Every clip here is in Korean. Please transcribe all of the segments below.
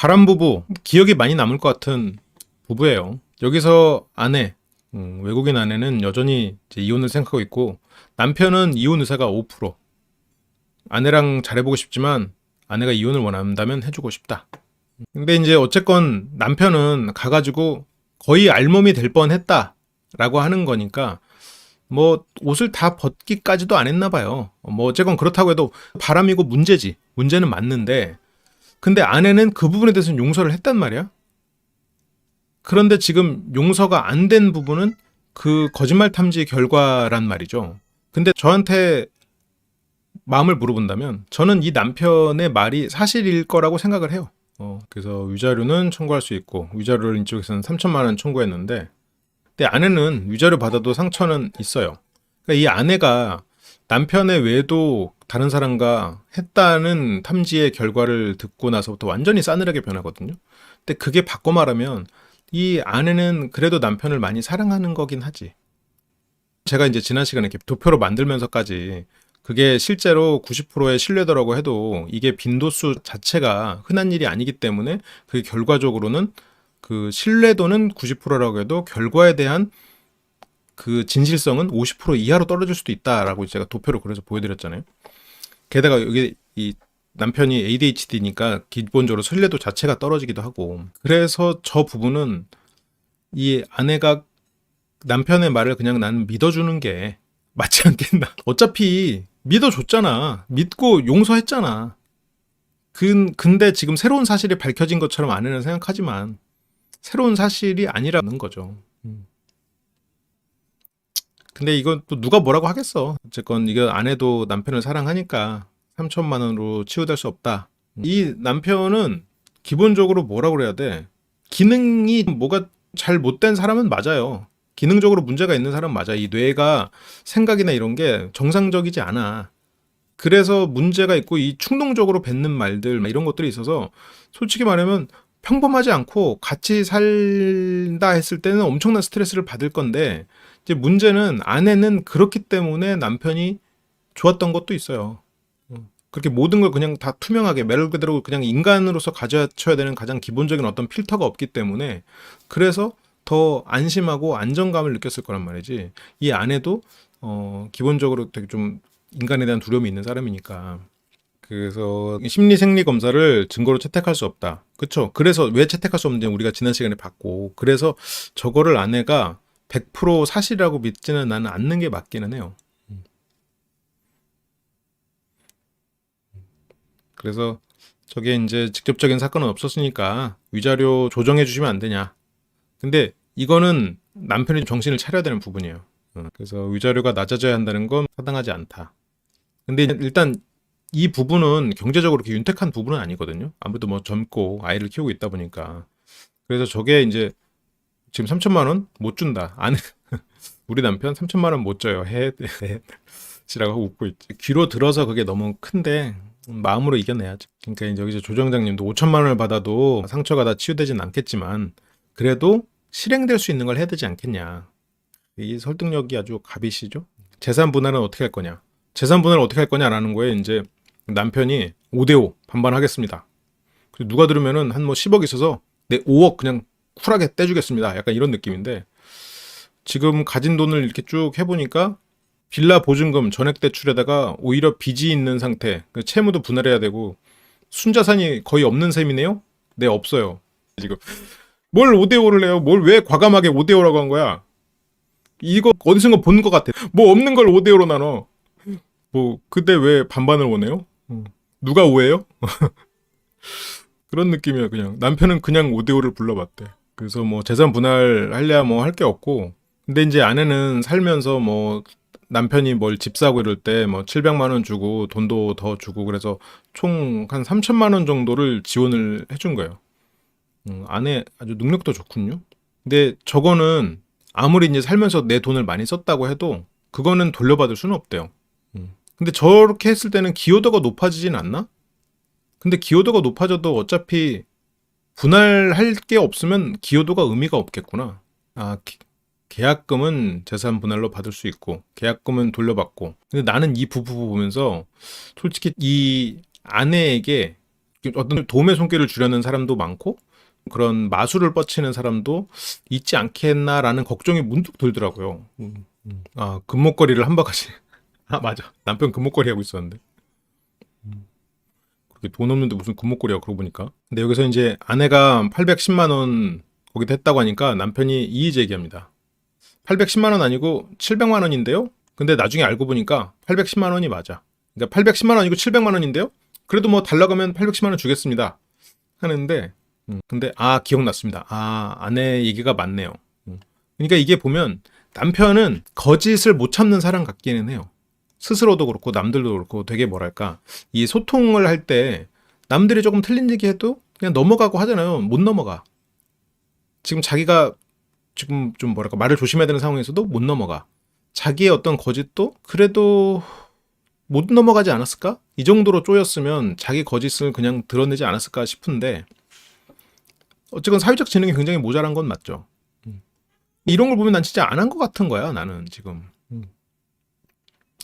바람 부부, 기억이 많이 남을 것 같은 부부예요. 여기서 아내, 외국인 아내는 여전히 이제 이혼을 생각하고 있고, 남편은 이혼 의사가 5%. 아내랑 잘해보고 싶지만 아내가 이혼을 원한다면 해주고 싶다. 근데 이제 어쨌건 남편은 가가지고 거의 알몸이 될 뻔했다라고 하는 거니까 뭐 옷을 다 벗기까지도 안 했나 봐요. 뭐 어쨌건 그렇다고 해도 바람이고 문제지. 문제는 맞는데, 근데 아내는 그 부분에 대해서는 용서를 했단 말이야. 그런데 지금 용서가 안 된 부분은 그 거짓말 탐지 결과란 말이죠. 근데 저한테 마음을 물어본다면 저는 이 남편의 말이 사실일 거라고 생각을 해요. 그래서 위자료는 청구할 수 있고, 위자료를 이쪽에서는 3천만 원 청구했는데, 근데 아내는 위자료 받아도 상처는 있어요. 그러니까 이 아내가 남편의 외도 다른 사람과 했다는 탐지의 결과를 듣고 나서부터 완전히 싸늘하게 변하거든요. 근데 그게 바꿔 말하면 이 아내는 그래도 남편을 많이 사랑하는 거긴 하지. 제가 이제 지난 시간에 이렇게 도표로 만들면서까지 그게 실제로 90%의 신뢰도라고 해도 이게 빈도수 자체가 흔한 일이 아니기 때문에 그게 결과적으로는 그 신뢰도는 90%라고 해도 결과에 대한 그 진실성은 50% 이하로 떨어질 수도 있다라고 제가 도표로 그래서 보여드렸잖아요. 게다가 여기 이 남편이 ADHD니까 기본적으로 신뢰도 자체가 떨어지기도 하고, 그래서 저 부분은 이 아내가 남편의 말을 그냥 나는 믿어주는 게 맞지 않겠나. 어차피 믿어줬잖아. 믿고 용서했잖아. 근데 지금 새로운 사실이 밝혀진 것처럼 아내는 생각하지만 새로운 사실이 아니라는 거죠. 근데 이건 또 누가 뭐라고 하겠어. 어쨌건 이거 아내도 남편을 사랑하니까 3천만 원으로 치유될 수 없다. 이 남편은 기본적으로 뭐라고 그래야 돼? 기능이 뭐가 잘 못된 사람은 맞아요. 기능적으로 문제가 있는 사람은 맞아. 이 뇌가 생각이나 이런 게 정상적이지 않아. 그래서 문제가 있고 이 충동적으로 뱉는 말들 이런 것들이 있어서 솔직히 말하면 평범하지 않고 같이 살다 했을 때는 엄청난 스트레스를 받을 건데, 이제 문제는 아내는 그렇기 때문에 남편이 좋았던 것도 있어요. 그렇게 모든 걸 그냥 다 투명하게 말 그대로 그냥 인간으로서 가져야 되는 가장 기본적인 어떤 필터가 없기 때문에, 그래서 더 안심하고 안정감을 느꼈을 거란 말이지. 이 아내도 기본적으로 되게 좀 인간에 대한 두려움이 있는 사람이니까. 그래서 심리 생리 검사를 증거로 채택할 수 없다. 그쵸? 그래서 왜 채택할 수 없는지 우리가 지난 시간에 봤고, 그래서 저거를 아내가 100% 사실이라고 믿지는 나는 않는 게 맞기는 해요. 그래서 저게 이제 직접적인 사건은 없었으니까 위자료 조정해 주시면 안 되냐. 근데 이거는 남편이 정신을 차려야 되는 부분이에요. 그래서 위자료가 낮아져야 한다는 건 타당하지 않다. 근데 일단 이 부분은 경제적으로 그렇게 윤택한 부분은 아니거든요. 아무래도 뭐 젊고 아이를 키우고 있다 보니까. 그래서 저게 이제 지금 3천만 원 못 준다. 안 우리 남편 3천만 원 못 줘요. 해. 지라고 하고 웃고 있지. 귀로 들어서 그게 너무 큰데 마음으로 이겨내야죠. 그러니까 이제 여기서 조정장님도 5천만 원을 받아도 상처가 다 치유되진 않겠지만 그래도 실행될 수 있는 걸 해야 되지 않겠냐. 이 설득력이 아주 갑이시죠. 재산 분할은 어떻게 할 거냐. 재산 분할을 어떻게 할 거냐라는 거에 이제 남편이 5대5 반반하겠습니다. 그리고 누가 들으면은 한 뭐 10억 있어서 내 5억 그냥 쿨하게 떼주겠습니다. 약간 이런 느낌인데, 지금 가진 돈을 이렇게 쭉 해보니까 빌라 보증금 전액 대출에다가 오히려 빚이 있는 상태, 채무도 분할해야 되고 순자산이 거의 없는 셈이네요? 네, 없어요. 지금 뭘 5대5를 해요? 뭘 왜 과감하게 5대5라고 한 거야? 이거 어디선가 본 것 같아. 뭐 없는 걸 5대5로 나눠. 뭐 그때 왜 반반을 원해요? 누가 오해요? 그런 느낌이야. 그냥 남편은 그냥 5대5를 불러봤대. 그래서 뭐 재산 분할하려야 뭐 할 게 없고, 근데 이제 아내는 살면서 뭐 남편이 뭘 집 사고 이럴 때 뭐 700만 원 주고 돈도 더 주고 그래서 총 한 3천만 원 정도를 지원을 해준 거예요. 아내 아주 능력도 좋군요. 근데 저거는 아무리 이제 살면서 내 돈을 많이 썼다고 해도 그거는 돌려받을 수는 없대요. 근데 저렇게 했을 때는 기여도가 높아지진 않나? 근데 기여도가 높아져도 어차피 분할할 게 없으면 기여도가 의미가 없겠구나. 아, 계약금은 재산 분할로 받을 수 있고 계약금은 돌려받고. 근데 나는 이 부부 보면서 솔직히 이 아내에게 어떤 도움의 손길을 주려는 사람도 많고 그런 마술을 뻗치는 사람도 있지 않겠나라는 걱정이 문득 들더라고요. 아, 금목걸이를 한 바가지. 아, 맞아. 남편 금목걸이 하고 있었는데. 그렇게 돈 없는데 무슨 금목걸이야, 그러고 보니까. 근데 여기서 이제 아내가 810만 원 거기다 했다고 하니까 남편이 이의 제기합니다. 810만 원 아니고 700만 원인데요? 근데 나중에 알고 보니까 810만 원이 맞아. 그러니까 810만 원 아니고 700만 원인데요? 그래도 뭐 달라고 하면 810만 원 주겠습니다. 하는데 근데 기억났습니다. 아내 얘기가 맞네요. 그러니까 이게 보면 남편은 거짓을 못 참는 사람 같기는 해요. 스스로도 그렇고 남들도 그렇고 되게 뭐랄까 이 소통을 할 때 남들이 조금 틀린 얘기해도 그냥 넘어가고 하잖아요. 못 넘어가. 지금 자기가 지금 좀 뭐랄까 말을 조심해야 되는 상황에서도 못 넘어가. 자기의 어떤 거짓도 그래도 못 넘어가지 않았을까? 이 정도로 쪼였으면 자기 거짓을 그냥 드러내지 않았을까 싶은데 어쨌건 사회적 지능이 굉장히 모자란 건 맞죠. 이런 걸 보면 난 진짜 안 한 것 같은 거야, 나는 지금.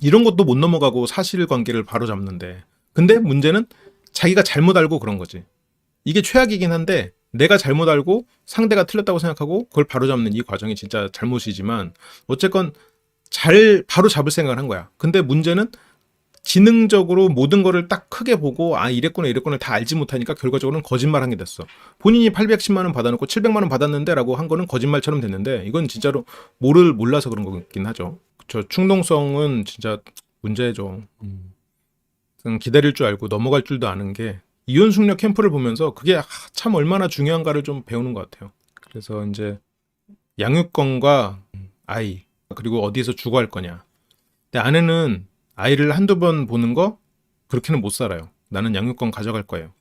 이런 것도 못 넘어가고 사실관계를 바로잡는데. 근데 문제는 자기가 잘못 알고 그런 거지. 이게 최악이긴 한데 내가 잘못 알고 상대가 틀렸다고 생각하고 그걸 바로잡는 이 과정이 진짜 잘못이지만 어쨌건 잘 바로잡을 생각을 한 거야. 근데 문제는 지능적으로 모든 거를 딱 크게 보고 이랬구나 다 알지 못하니까 결과적으로는 거짓말한 게 됐어. 본인이 810만 원 받아놓고 700만 원 받았는데 라고 한 거는 거짓말처럼 됐는데 이건 진짜로 몰라서 그런 거긴 하죠. 그쵸. 충동성은 진짜 문제죠. 그냥 기다릴 줄 알고 넘어갈 줄도 아는 게 이혼숙녀 캠프를 보면서 그게 참 얼마나 중요한가를 좀 배우는 것 같아요. 그래서 이제 양육권과 아이 그리고 어디에서 주거할 거냐. 근데 아내는 아이를 한두 번 보는 거 그렇게는 못 살아요. 나는 양육권 가져갈 거예요.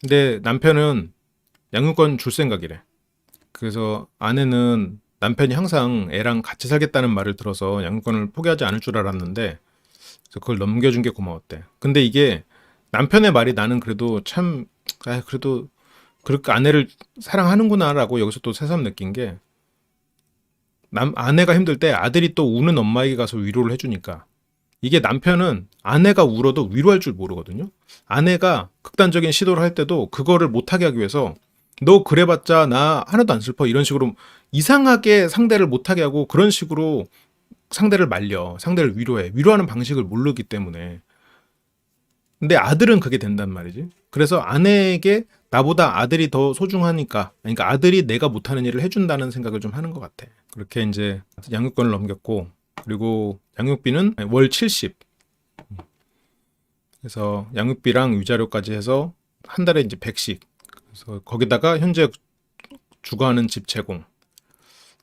근데 남편은 양육권 줄 생각이래. 그래서 아내는 남편이 항상 애랑 같이 살겠다는 말을 들어서 양육권을 포기하지 않을 줄 알았는데 그래서 그걸 넘겨준 게 고마웠대. 근데 이게 남편의 말이 나는 그래도 참 그래도 그렇게 아내를 사랑하는구나라고 여기서 또 새삼 느낀 게 아내가 힘들 때 아들이 또 우는 엄마에게 가서 위로를 해주니까 이게 남편은 아내가 울어도 위로할 줄 모르거든요. 아내가 극단적인 시도를 할 때도 그거를 못하게 하기 위해서 너 그래봤자 나 하나도 안 슬퍼 이런 식으로 이상하게 상대를 못하게 하고 그런 식으로 상대를 말려. 상대를 위로해. 위로하는 방식을 모르기 때문에. 근데 아들은 그게 된단 말이지. 그래서 아내에게 나보다 아들이 더 소중하니까 그러니까 아들이 내가 못하는 일을 해준다는 생각을 좀 하는 것 같아. 그렇게 이제 양육권을 넘겼고 그리고 양육비는 월 70. 그래서 양육비랑 위자료까지 해서 한 달에 이제 100씩. 그래서 거기다가 현재 주거하는 집 제공.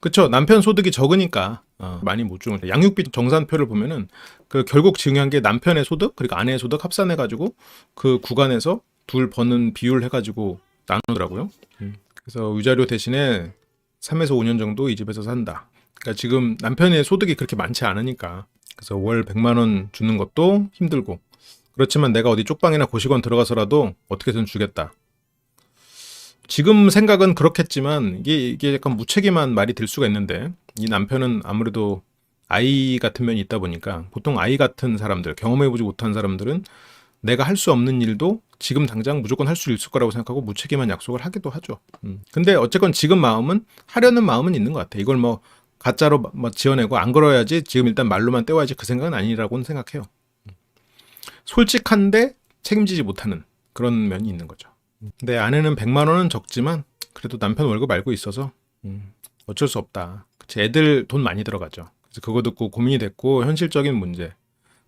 그쵸. 남편 소득이 적으니까 많이 못 주는 거예요. 양육비 정산표를 보면은 그 결국 중요한 게 남편의 소득 그리고 아내의 소득 합산해가지고 그 구간에서 둘 버는 비율 해가지고 나누더라고요. 그래서 위자료 대신에 3에서 5년 정도 이 집에서 산다. 그러니까 지금 남편의 소득이 그렇게 많지 않으니까 그래서 월 100만 원 주는 것도 힘들고 그렇지만 내가 어디 쪽방이나 고시원 들어가서라도 어떻게든 주겠다. 지금 생각은 그렇겠지만 이게 약간 무책임한 말이 될 수가 있는데 이 남편은 아무래도 아이 같은 면이 있다 보니까 보통 아이 같은 사람들 경험해보지 못한 사람들은 내가 할 수 없는 일도 지금 당장 무조건 할 수 있을 거라고 생각하고 무책임한 약속을 하기도 하죠. 근데 어쨌건 지금 마음은 하려는 마음은 있는 것 같아. 이걸 뭐 가짜로 지어내고 안 그래야지 지금 일단 말로만 떼와야지 그 생각은 아니라고는 생각해요. 솔직한데 책임지지 못하는 그런 면이 있는 거죠. 근데 아내는 100만 원은 적지만 그래도 남편 월급 알고 있어서 어쩔 수 없다. 그치, 애들 돈 많이 들어가죠. 그래서 그거 듣고 고민이 됐고 현실적인 문제.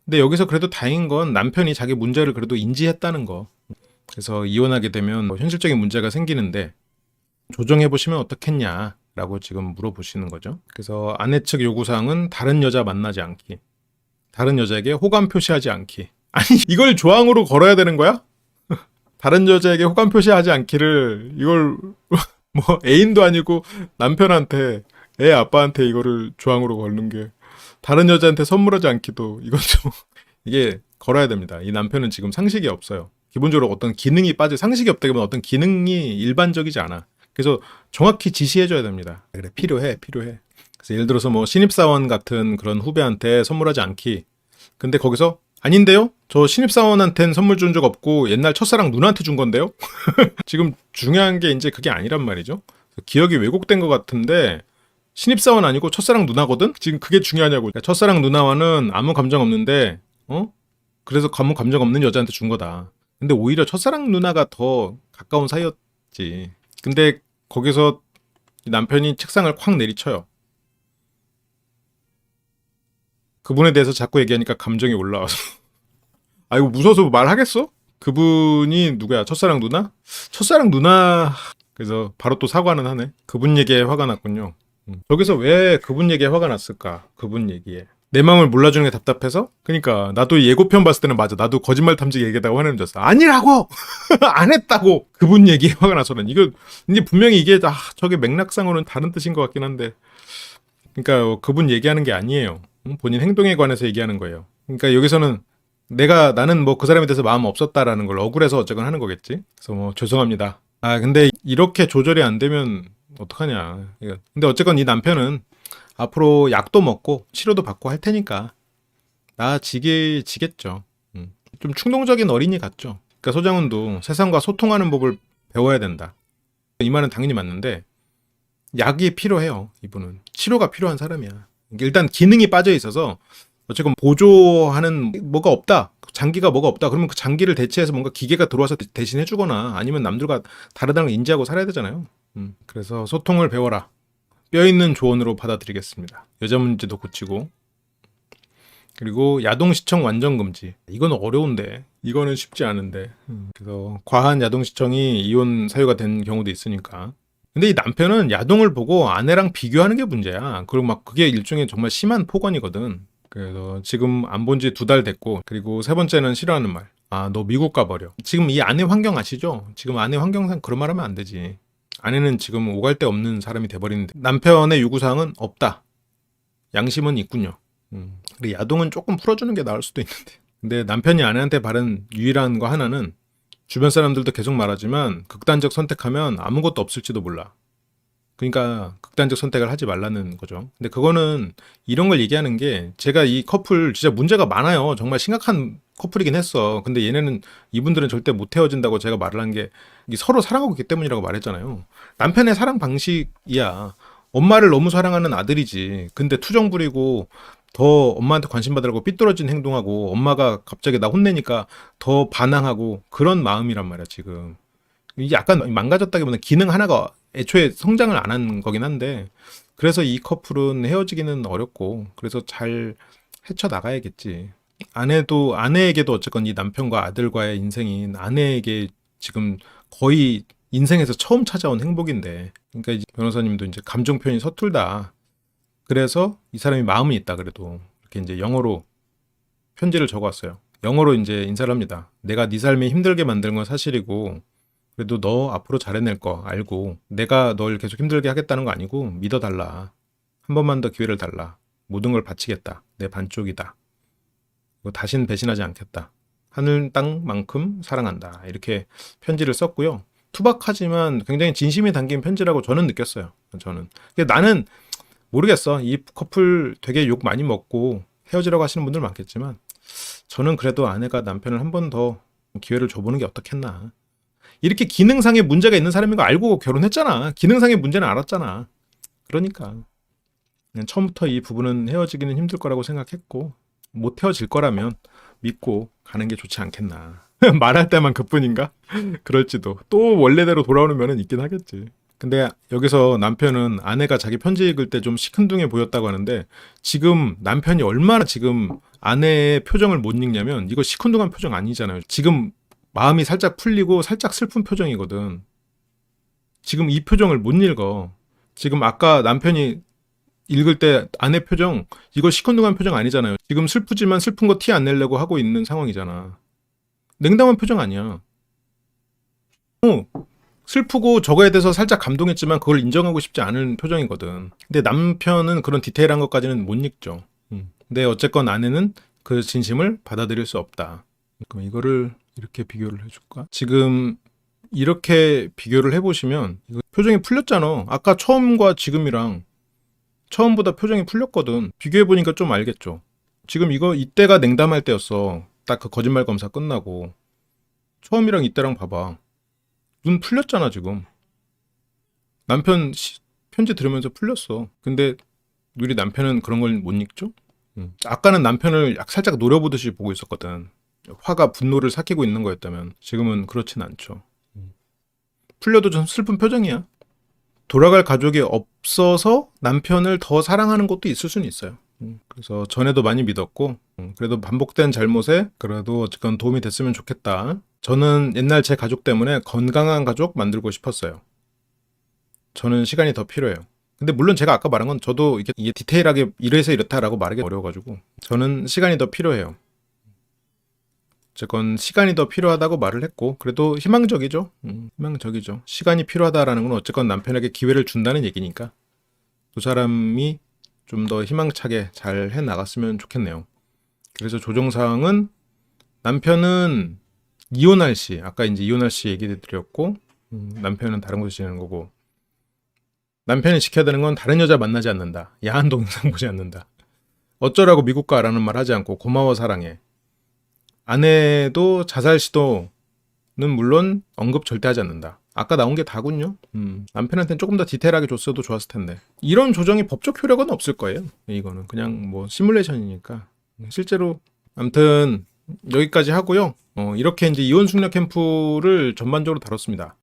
근데 여기서 그래도 다행인 건 남편이 자기 문제를 그래도 인지했다는 거. 그래서 이혼하게 되면 뭐 현실적인 문제가 생기는데 조정해보시면 어떻겠냐라고 지금 물어보시는 거죠. 그래서 아내 측 요구사항은 다른 여자 만나지 않기. 다른 여자에게 호감 표시하지 않기. 아니 이걸 조항으로 걸어야 되는 거야? 다른 여자에게 호감 표시하지 않기를 이걸 뭐 애인도 아니고 남편한테 애 아빠한테 이거를 조항으로 걸는 게 다른 여자한테 선물하지 않기도 이건 좀 이게 걸어야 됩니다. 이 남편은 지금 상식이 없어요. 기본적으로 어떤 기능이 상식이 없다기보다 어떤 기능이 일반적이지 않아. 그래서 정확히 지시해줘야 됩니다. 그래 필요해. 그래서 예를 들어서 뭐 신입사원 같은 그런 후배한테 선물하지 않기. 근데 거기서 아닌데요? 저 신입사원한텐 선물 준 적 없고 옛날 첫사랑 누나한테 준 건데요? 지금 중요한 게 이제 그게 아니란 말이죠. 기억이 왜곡된 것 같은데 신입사원 아니고 첫사랑 누나거든? 지금 그게 중요하냐고. 그러니까 첫사랑 누나와는 아무 감정 없는데 그래서 아무 감정 없는 여자한테 준 거다. 근데 오히려 첫사랑 누나가 더 가까운 사이였지. 근데 거기서 남편이 책상을 콱 내리쳐요. 그분에 대해서 자꾸 얘기하니까 감정이 올라와서. 아, 이거 무서워서 말하겠어? 그분이 누구야? 첫사랑 누나? 첫사랑 누나. 그래서 바로 또 사과는 하네. 그분 얘기에 화가 났군요. 저기서 왜 그분 얘기에 화가 났을까? 그분 얘기에. 내 마음을 몰라주는 게 답답해서? 그니까 나도 예고편 봤을 때는 맞아. 나도 거짓말 탐지 얘기다고 화내는 줄 알았어. 아니라고! 안 했다고! 그분 얘기에 화가 나서는. 이거 이제 분명히 이게 저게 맥락상으로는 다른 뜻인 것 같긴 한데. 그러니까 그분 얘기하는 게 아니에요. 본인 행동에 관해서 얘기하는 거예요. 그러니까 여기서는 나는 뭐 그 사람에 대해서 마음 없었다라는 걸 억울해서 어쨌건 하는 거겠지. 그래서 뭐 죄송합니다. 아 근데 이렇게 조절이 안 되면 어떡하냐. 근데 어쨌건 이 남편은 앞으로 약도 먹고 치료도 받고 할 테니까 나아지겠죠. 좀 충동적인 어린이 같죠. 그러니까 소장훈도 세상과 소통하는 법을 배워야 된다. 이 말은 당연히 맞는데 약이 필요해요. 이분은 치료가 필요한 사람이야. 일단 기능이 빠져 있어서 어쨌건 보조하는 뭐가 없다. 장기가 뭐가 없다. 그러면 그 장기를 대체해서 뭔가 기계가 들어와서 대신 해주거나 아니면 남들과 다르다는 걸 인지하고 살아야 되잖아요. 그래서 소통을 배워라. 뼈 있는 조언으로 받아들이겠습니다. 여자 문제도 고치고. 그리고 야동시청 완전 금지. 이건 어려운데. 이거는 쉽지 않은데. 그래서 과한 야동시청이 이혼 사유가 된 경우도 있으니까. 근데 이 남편은 야동을 보고 아내랑 비교하는 게 문제야. 그리고 막 그게 일종의 정말 심한 폭언이거든. 그래서 지금 안 본 지 2달 됐고, 그리고 세 번째는 싫어하는 말. 아, 너 미국 가버려. 지금 이 아내 환경 아시죠? 지금 아내 환경상 그런 말 하면 안 되지. 아내는 지금 오갈 데 없는 사람이 돼버리는데 남편의 요구사항은 없다. 양심은 있군요. 근데 야동은 조금 풀어주는 게 나을 수도 있는데. 근데 남편이 아내한테 바른 유일한 거 하나는 주변 사람들도 계속 말하지만 극단적 선택하면 아무것도 없을지도 몰라. 그러니까 극단적 선택을 하지 말라는 거죠. 근데 그거는 이런 걸 얘기하는 게 제가 이 커플 진짜 문제가 많아요. 정말 심각한 커플이긴 했어. 근데 얘네는 이분들은 절대 못 헤어진다고 제가 말을 한 게 서로 사랑하고 있기 때문이라고 말했잖아요. 남편의 사랑 방식이야. 엄마를 너무 사랑하는 아들이지. 근데 투정 부리고 더 엄마한테 관심 받으려고 삐뚤어진 행동하고 엄마가 갑자기 나 혼내니까 더 반항하고 그런 마음이란 말이야 지금. 이게 약간 망가졌다기보다는 기능 하나가 애초에 성장을 안 한 거긴 한데 그래서 이 커플은 헤어지기는 어렵고 그래서 잘 헤쳐나가야겠지. 아내에게도 어쨌건 이 남편과 아들과의 인생인 아내에게 지금 거의 인생에서 처음 찾아온 행복인데 그러니까 이제 변호사님도 이제 감정 표현이 서툴다. 그래서 이 사람이 마음이 있다 그래도 이렇게 이제 영어로 편지를 적어왔어요. 영어로 이제 인사를 합니다. 내가 네 삶이 힘들게 만든 건 사실이고 그래도 너 앞으로 잘해낼 거 알고 내가 널 계속 힘들게 하겠다는 거 아니고 믿어달라. 한 번만 더 기회를 달라. 모든 걸 바치겠다. 내 반쪽이다. 다신 배신하지 않겠다. 하늘 땅만큼 사랑한다. 이렇게 편지를 썼고요. 투박하지만 굉장히 진심이 담긴 편지라고 저는 느꼈어요. 저는. 근데 나는 모르겠어. 이 커플 되게 욕 많이 먹고 헤어지라고 하시는 분들 많겠지만 저는 그래도 아내가 남편을 한 번 더 기회를 줘보는 게 어떻겠나. 이렇게 기능상의 문제가 있는 사람인 거 알고 결혼했잖아. 기능상의 문제는 알았잖아. 그러니까 그냥 처음부터 이 부부는 헤어지기는 힘들 거라고 생각했고 못 헤어질 거라면 믿고 가는 게 좋지 않겠나. 말할 때만 그뿐인가? 그럴지도. 또 원래대로 돌아오는 면은 있긴 하겠지. 근데 여기서 남편은 아내가 자기 편지 읽을 때 좀 시큰둥해 보였다고 하는데 지금 남편이 얼마나 지금 아내의 표정을 못 읽냐면 이거 시큰둥한 표정 아니잖아요. 지금 마음이 살짝 풀리고 살짝 슬픈 표정이거든. 지금 이 표정을 못 읽어. 지금 아까 남편이 읽을 때 아내 표정 이거 시큰둥한 표정 아니잖아요. 지금 슬프지만 슬픈 거 티 안 내려고 하고 있는 상황이잖아. 냉담한 표정 아니야. 슬프고 저거에 대해서 살짝 감동했지만 그걸 인정하고 싶지 않은 표정이거든. 근데 남편은 그런 디테일한 것까지는 못 읽죠. 근데 어쨌건 아내는 그 진심을 받아들일 수 없다. 그럼 이거를 이렇게 비교를 해줄까? 지금 이렇게 비교를 해보시면 표정이 풀렸잖아. 아까 처음과 지금이랑 처음보다 표정이 풀렸거든. 비교해보니까 좀 알겠죠. 지금 이때가 냉담할 때였어. 딱 그 거짓말 검사 끝나고 처음이랑 이때랑 봐봐. 눈 풀렸잖아 지금. 남편 편지 들으면서 풀렸어. 근데 우리 남편은 그런 걸 못 읽죠? 아까는 남편을 살짝 노려보듯이 보고 있었거든. 화가 분노를 삭히고 있는 거였다면 지금은 그렇진 않죠. 풀려도 좀 슬픈 표정이야. 돌아갈 가족이 없어서 남편을 더 사랑하는 것도 있을 수는 있어요. 그래서 전에도 많이 믿었고 그래도 반복된 잘못에 그래도 어쨌건 도움이 됐으면 좋겠다. 저는 옛날 제 가족 때문에 건강한 가족 만들고 싶었어요. 저는 시간이 더 필요해요. 근데 물론 제가 아까 말한 건 저도 이게 디테일하게 이래서 이렇다라고 말하기 어려워가지고 저는 시간이 더 필요해요. 어쨌건 시간이 더 필요하다고 말을 했고 그래도 희망적이죠. 희망적이죠. 시간이 필요하다라는 건 어쨌건 남편에게 기회를 준다는 얘기니까 두 사람이 좀 더 희망차게 잘 해나갔으면 좋겠네요. 그래서 조정사항은 남편은 이혼할 시, 아까 이제 이혼할 시 얘기 드렸고 남편은 다른 곳에 지내는 거고 남편이 지켜야 되는 건 다른 여자 만나지 않는다. 야한 동영상 보지 않는다. 어쩌라고 미국 가라는 말 하지 않고 고마워 사랑해. 아내도 자살 시도는 물론 언급 절대 하지 않는다. 아까 나온 게 다군요. 남편한테는 조금 더 디테일하게 줬어도 좋았을 텐데. 이런 조정이 법적 효력은 없을 거예요. 이거는 그냥 뭐 시뮬레이션이니까. 실제로 아무튼 여기까지 하고요. 이렇게 이제 이혼 숙려 캠프를 전반적으로 다뤘습니다.